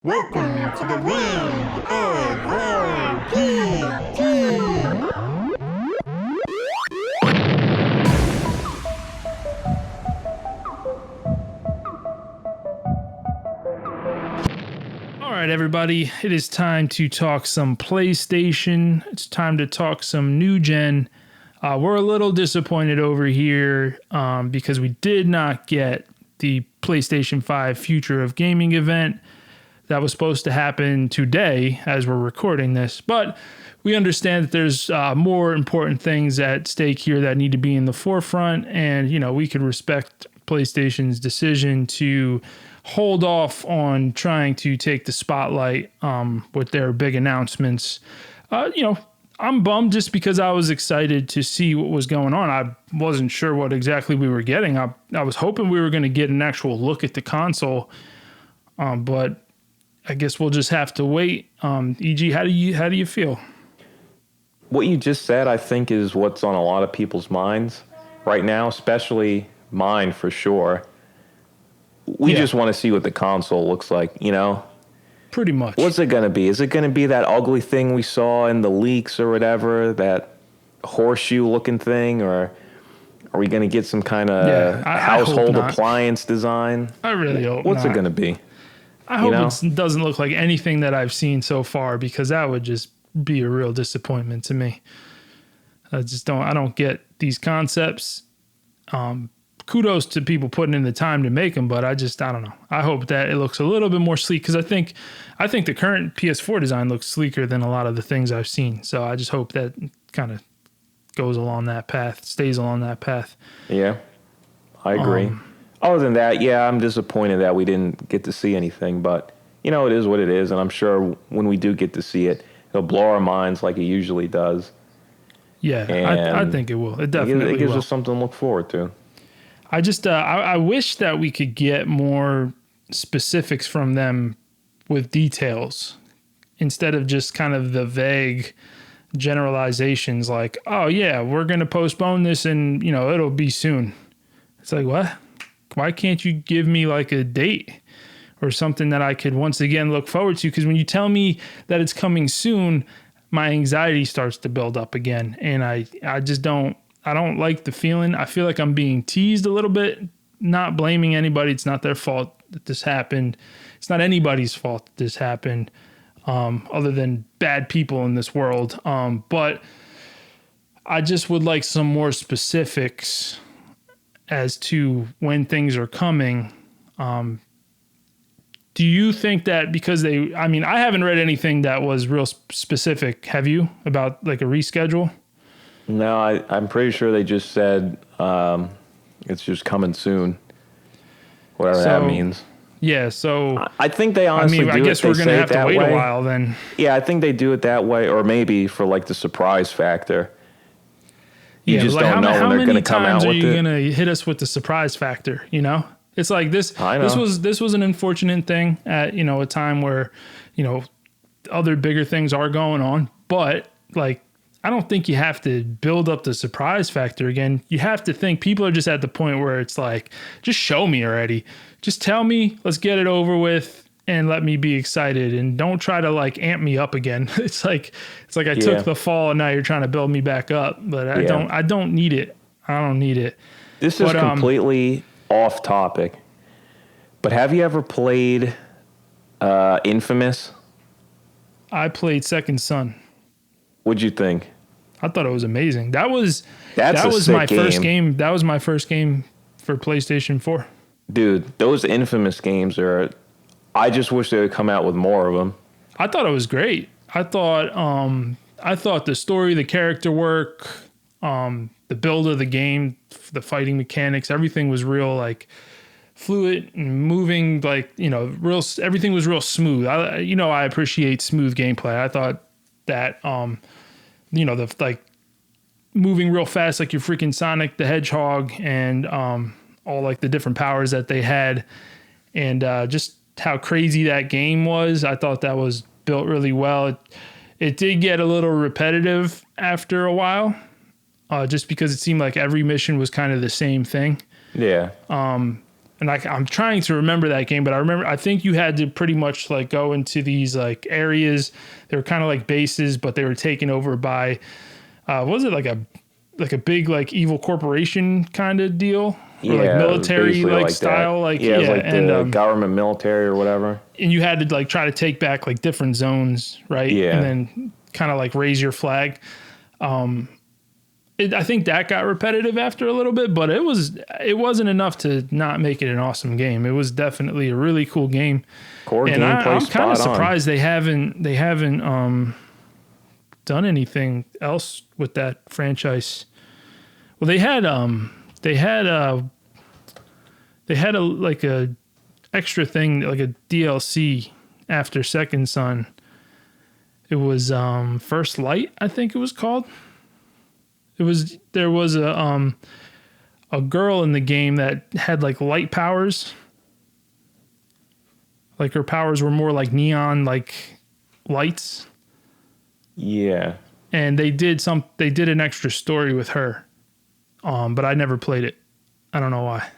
Welcome to the realm of RPG. All right, everybody, it is time to talk some PlayStation. It's time to talk some new gen. We're a little disappointed over here because we did not get the PlayStation 5 Future of Gaming event that was supposed to happen today as we're recording this. But we understand that there's more important things at stake here that need to be in the forefront. And, we could respect PlayStation's decision to hold off on trying to take the spotlight with their big announcements. I'm bummed just because I was excited to see what was going on. I wasn't sure what exactly we were getting. I was hoping we were going to get an actual look at the console, but I guess we'll just have to wait. EG, how do you feel? What you just said, I think, is what's on a lot of people's minds right now, especially mine for sure. We just want to see what the console looks like, Pretty much. What's it going to be? Is it going to be that ugly thing we saw in the leaks or whatever, that horseshoe-looking thing, or are we going to get some kind of household appliance design? I really hope What's not. it going to be? I hope it doesn't look like anything that I've seen so far, because that would just be a real disappointment to me. I don't get these concepts. Kudos to people putting in the time to make them, but I don't know. I hope that it looks a little bit more sleek, because I think the current PS4 design looks sleeker than a lot of the things I've seen. So I just hope that kind of goes along that path, stays along that path. Yeah, I agree. Other than that, I'm disappointed that we didn't get to see anything, but it is what it is, and I'm sure when we do get to see it, it'll blow our minds like it usually does. Yeah, I think it will. It definitely It gives will. us something to look forward to. I just I wish that we could get more specifics from them with details instead of just kind of the vague generalizations like, oh yeah, we're going to postpone this and it'll be soon. It's like, what? Why can't you give me like a date or something that I could once again look forward to? Because when you tell me that it's coming soon, my anxiety starts to build up again, and I don't like the feeling. I feel like I'm being teased a little bit, not blaming anybody. It's not their fault that this happened. It's not anybody's fault that this happened, other than bad people in this world. But I just would like some more specifics as to when things are coming. Do you think that because I haven't read anything that was real specific. Have you, about like a reschedule? No, I'm pretty sure they just said it's just coming soon, whatever that means. Yeah, so I think they honestly do. I guess we're going to have to wait a while then. Yeah, I think they do it that way, or maybe for like the surprise factor. You just don't know when they're going to come out with it. How many times are you going to hit us with the surprise factor? It's like this. I know. This was an unfortunate thing at a time where other bigger things are going on, but like, I don't think you have to build up the surprise factor again. You have to think people are just at the point where it's like, just show me already. Just tell me, let's get it over with and let me be excited, and don't try to like amp me up again. It's like I took the fall and now you're trying to build me back up, but I don't need it. I don't need it. This is completely off topic, but have you ever played Infamous? I played Second Son. What'd you think? I thought it was amazing. That was my first game. That was my first game for PlayStation 4. Dude, those Infamous games I just wish they would come out with more of them. I thought it was great. I thought the story, the character work, the build of the game, the fighting mechanics, everything was real like fluid and moving, like, everything was real smooth. I appreciate smooth gameplay. I thought that the like moving real fast like you're freaking Sonic the Hedgehog, and all like the different powers that they had, and just how crazy that game was. I thought that was built really well. It did get a little repetitive after a while, just because it seemed like every mission was kind of the same thing. Yeah. and I'm trying to remember that game, but I think you had to pretty much like go into these like areas. They were kind of like bases, but they were taken over by, was it like a big like evil corporation kind of deal? Or like military like style, that. like yeah, it was like and the government military or whatever. And you had to like try to take back like different zones, right? Yeah. And then kind of like raise your flag. I think that got repetitive after a little bit, but it wasn't enough to not make it an awesome game. It was definitely a really cool game. Core and gameplay I'm kind of spot on. surprised they haven't done anything else with that franchise. Well, they had a like a extra thing, like a DLC after Second Son. It was First Light, I think it was called. There was a girl in the game that had like light powers. Like her powers were more like neon like lights. Yeah. And they did an extra story with her. But I never played it. I don't know why.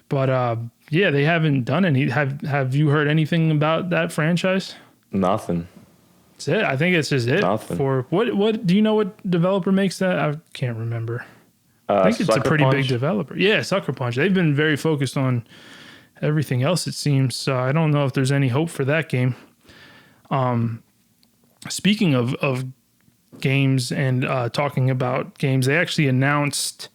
But yeah, they haven't done any. Have you heard anything about that franchise? Nothing. That's it. I think it's just it. Nothing. For what do you know what developer makes that? I can't remember. I think it's a pretty big developer. Yeah, Sucker Punch. They've been very focused on everything else, it seems. So I don't know if there's any hope for that game. Speaking of games and talking about games, they actually announced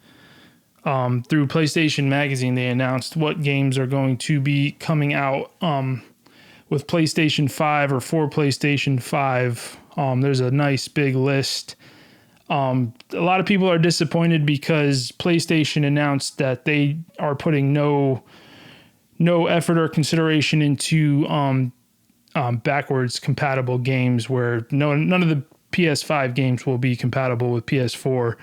through PlayStation Magazine, they announced what games are going to be coming out with PlayStation 5 or for PlayStation 5. There's a nice big list. A lot of people are disappointed because PlayStation announced that they are putting no effort or consideration into backwards compatible games, where none of the PS5 games will be compatible with PS4.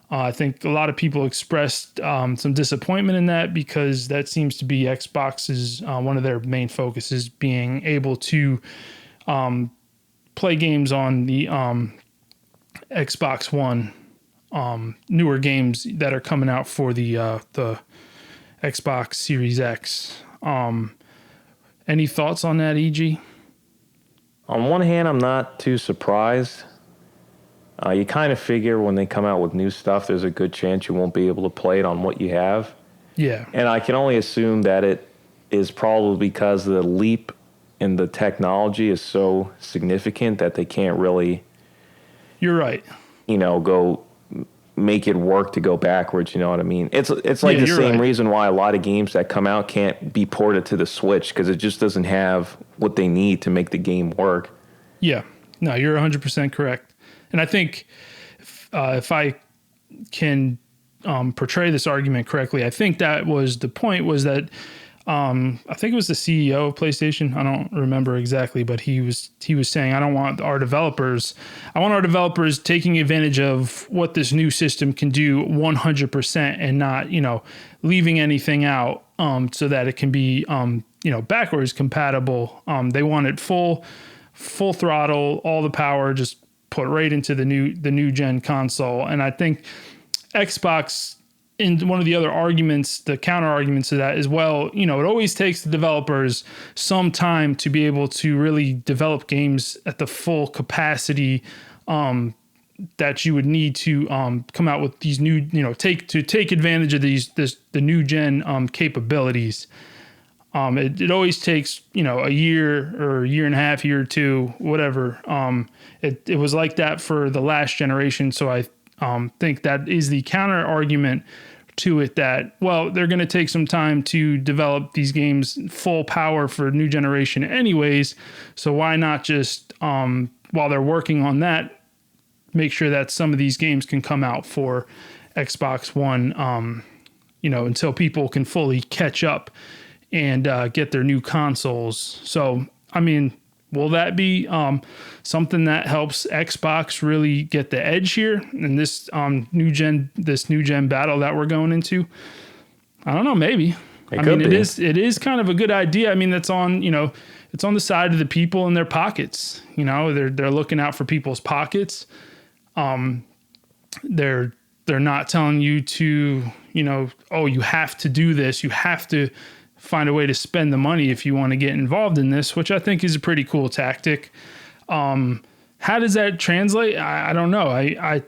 I think a lot of people expressed some disappointment in that, because that seems to be Xbox's one of their main focuses, being able to play games on the Xbox One, newer games that are coming out for the Xbox Series X. Any thoughts on that, EG? On one hand, I'm not too surprised. You kind of figure when they come out with new stuff, there's a good chance you won't be able to play it on what you have. Yeah. And I can only assume that it is probably because the leap in the technology is so significant that they can't really... You're right. Go make it work to go backwards, you know what I mean? It's like the same reason why a lot of games that come out can't be ported to the Switch, because it just doesn't have what they need to make the game work. Yeah. No, you're 100% correct. And I think if I can portray this argument correctly, I think that was the point, was that I think it was the CEO of PlayStation. I don't remember exactly, but he was saying, I want our developers taking advantage of what this new system can do 100% and not, leaving anything out so that it can be, backwards compatible. They want it full throttle, all the power, just put right into the new gen console. And I think Xbox, in one of the other arguments, the counter arguments to that is, well, it always takes the developers some time to be able to really develop games at the full capacity that you would need to come out with these new, take advantage of the new gen capabilities. It always takes, a year or a year and a half, year or two, whatever. It was like that for the last generation. So I think that is the counter argument to it, that, well, they're going to take some time to develop these games full power for new generation anyways. So why not just, while they're working on that, make sure that some of these games can come out for Xbox One, until people can fully catch up and get their new consoles. So, I mean, will that be something that helps Xbox really get the edge here in this new gen battle that we're going into? I don't know, maybe. It is kind of a good idea. I mean, that's on, it's on the side of the people in their pockets. They're looking out for people's pockets. They're they're not telling you to, oh, you have to do this. You have to find a way to spend the money if you want to get involved in this, which I think is a pretty cool tactic. How does that translate? I don't know.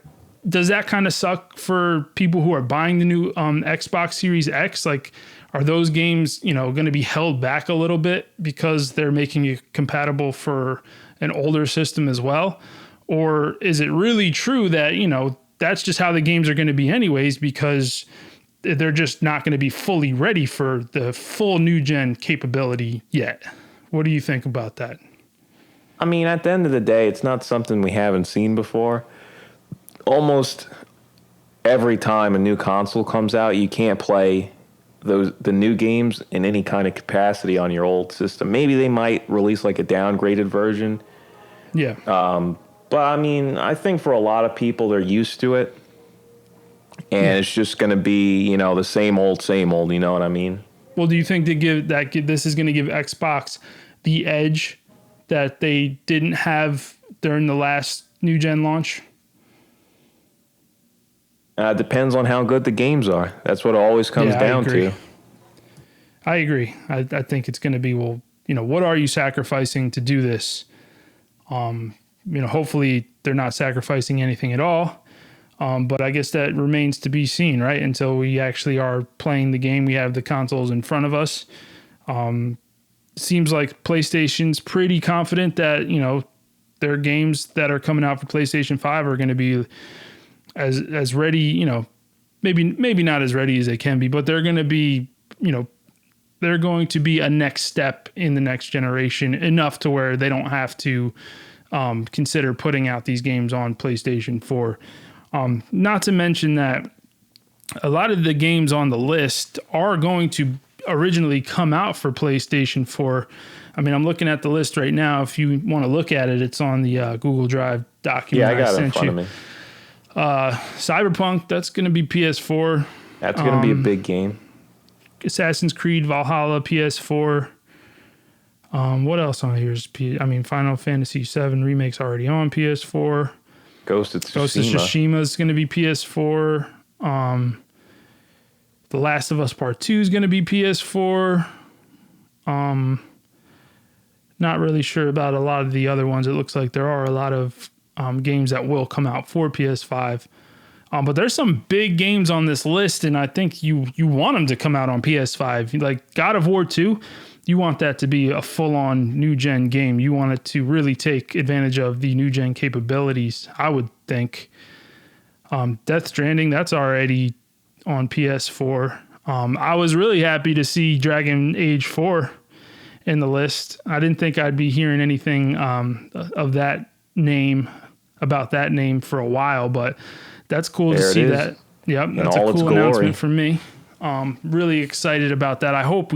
Does that kind of suck for people who are buying the new Xbox Series X? Like, are those games, going to be held back a little bit because they're making it compatible for an older system as well? Or is it really true that, that's just how the games are going to be anyways, because they're just not going to be fully ready for the full new gen capability yet? What do you think about that? I mean, at the end of the day, it's not something we haven't seen before. Almost every time a new console comes out, you can't play the new games in any kind of capacity on your old system. Maybe they might release like a downgraded version. Yeah. But I mean, I think for a lot of people, they're used to it. And it's just going to be, the same old, you know what I mean? Well, do you think this is going to give Xbox the edge that they didn't have during the last new gen launch? Depends on how good the games are. That's what it always comes down to. I agree. I think it's going to be, well, what are you sacrificing to do this? Hopefully they're not sacrificing anything at all. But I guess that remains to be seen, right? Until we actually are playing the game, we have the consoles in front of us. Seems like PlayStation's pretty confident that, their games that are coming out for PlayStation 5 are going to be as ready, maybe not as ready as they can be, but they're going to be, they're going to be a next step in the next generation, enough to where they don't have to consider putting out these games on PlayStation 4. Not to mention that a lot of the games on the list are going to originally come out for PlayStation 4. I mean, I'm looking at the list right now. If you want to look at it, it's on the Google Drive document. Yeah, I got it in front of me. Cyberpunk, that's going to be PS4. That's going to be a big game. Assassin's Creed Valhalla, PS4. What else on here is Final Fantasy VII Remake's already on PS4. Ghost of Tsushima is going to be PS4. The Last of Us Part 2 is going to be PS4. Not really sure about a lot of the other ones. It looks like there are a lot of games that will come out for PS5. But there's some big games on this list, and I think you want them to come out on PS5. Like God of War 2, you want that to be a full-on new-gen game. You want it to really take advantage of the new-gen capabilities, I would think. Death Stranding, that's already on PS4. I was really happy to see Dragon Age 4 in the list. I didn't think I'd be hearing anything about that name for a while, but that's cool to see that. Yep, that's a cool announcement for me. Really excited about that. I hope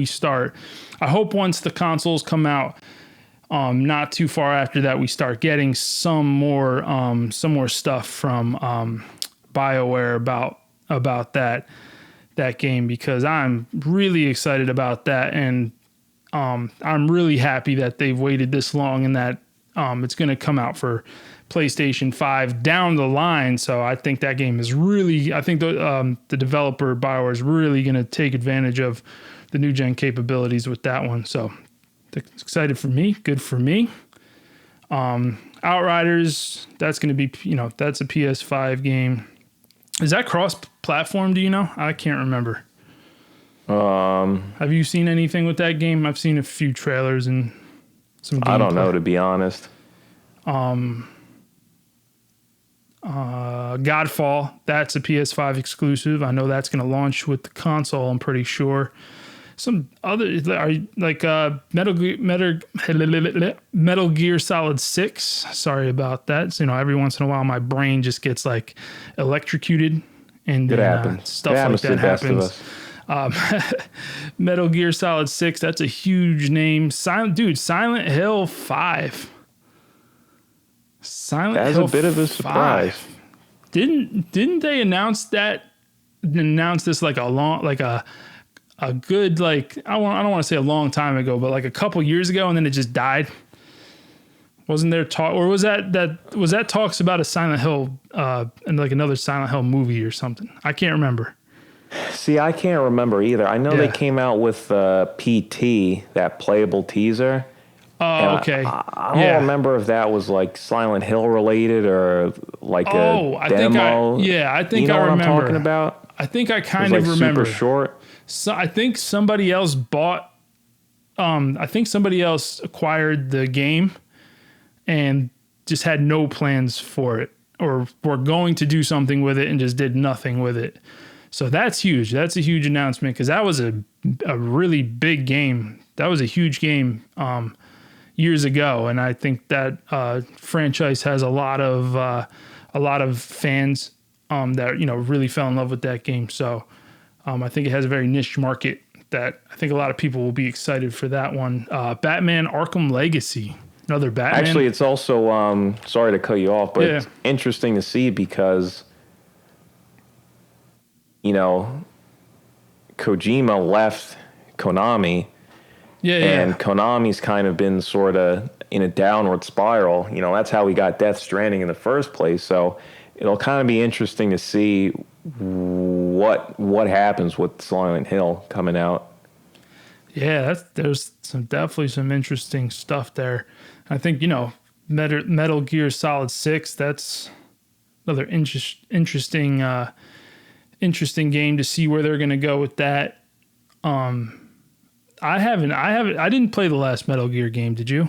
once the consoles come out, not too far after that, we start getting some more stuff from BioWare about that game, because I'm really excited about that, and I'm really happy that they've waited this long, and that it's going to come out for PlayStation 5 down the line. So I think that game is really, I think the developer BioWare is really going to take advantage of the new gen capabilities with that one. So excited for me. Good for me. Outriders, that's going to be, that's a PS5 game. Is that cross-platform? Do you know? I can't remember. Have you seen anything with that game? I've seen a few trailers and some gameplay. I don't know, to be honest. Godfall, that's a PS5 exclusive. I know that's going to launch with the console, I'm pretty sure. Some other, like Metal Gear Solid 6. Sorry about that. So, every once in a while my brain just gets like electrocuted, and stuff like that happens. Metal Gear Solid 6, that's a huge name. Silent Hill 5. That's a bit of a surprise. Didn't they announce this like a good, like, I don't want to say a long time ago, but like a couple years ago, and then it just died? Wasn't there talk, or was that talks about a Silent Hill and like another Silent Hill movie or something? I can't remember. See, I can't remember either. I know they came out with PT, that playable teaser. Oh, okay. I don't remember if that was like Silent Hill related or like a demo. I think I remember. You know what I'm talking about? I think I kind of remember. Super short. So I think somebody else bought. I think somebody else acquired the game and just had no plans for it, or were going to do something with it and just did nothing with it. So that's huge. That's a huge announcement, because that was a really big game. That was a huge game years ago, and I think that franchise has a lot of fans that really fell in love with that game. So I think it has a very niche market that I think a lot of people will be excited for that one. Batman Arkham Legacy, another Batman. Actually, it's also sorry to cut you off, but it's interesting to see because Kojima left Konami. And Konami's kind of been sort of in a downward spiral. That's how we got Death Stranding in the first place. So it'll kind of be interesting to see what happens with Silent Hill coming out. Yeah, there's definitely some interesting stuff there. I think Metal Gear Solid 6. That's another interesting game to see where they're going to go with that. I didn't play the last Metal Gear game. Did you?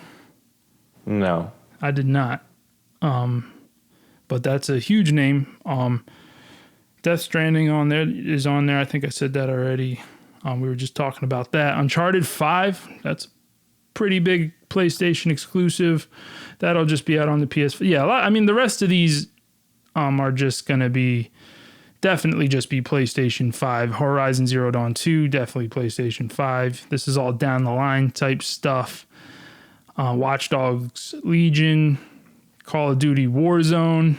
No, I did not. But that's a huge name. Death Stranding is on there. I think I said that already. We were just talking about that. Uncharted 5. That's a pretty big PlayStation exclusive. That'll just be out on the PS5. Yeah, the rest of these are just going to be definitely just be PlayStation 5. Horizon Zero Dawn 2, definitely PlayStation 5. This is all down the line type stuff. Watch Dogs Legion, Call of Duty Warzone.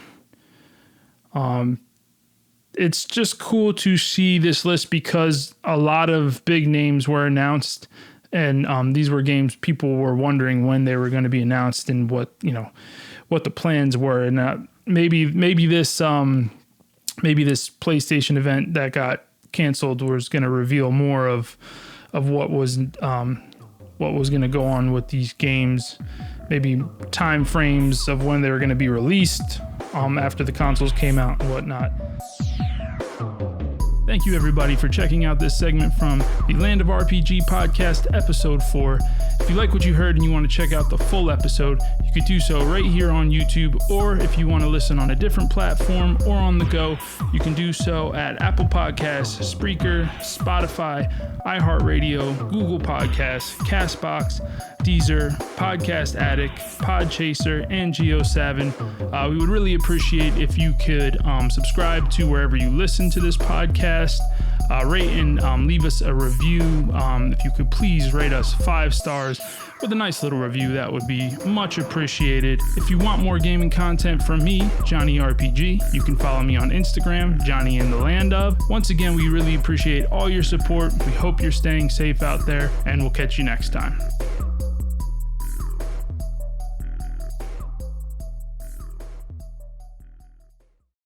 It's just cool to see this list because a lot of big names were announced, and these were games people were wondering when they were going to be announced and what the plans were. And maybe this PlayStation event that got canceled was going to reveal more of what was going to go on with these games, maybe time frames of when they were going to be released after the consoles came out and whatnot. Thank you, everybody, for checking out this segment from the Land of RPG podcast, episode 4. If you like what you heard and you want to check out the full episode, you could do so right here on YouTube, or if you want to listen on a different platform or on the go, you can do so at Apple Podcasts, Spreaker, Spotify, iHeartRadio, Google Podcasts, CastBox, Deezer, Podcast Addict, Podchaser, and GeoSavin. We would really appreciate if you could subscribe to wherever you listen to this podcast. Rate and leave us a review. If you could please rate us 5 stars with a nice little review, that would be much appreciated. If you want more gaming content from me, Johnny RPG, you can follow me on Instagram, Johnny in the Land of. Once again, we really appreciate all your support. We hope you're staying safe out there, and we'll catch you next time.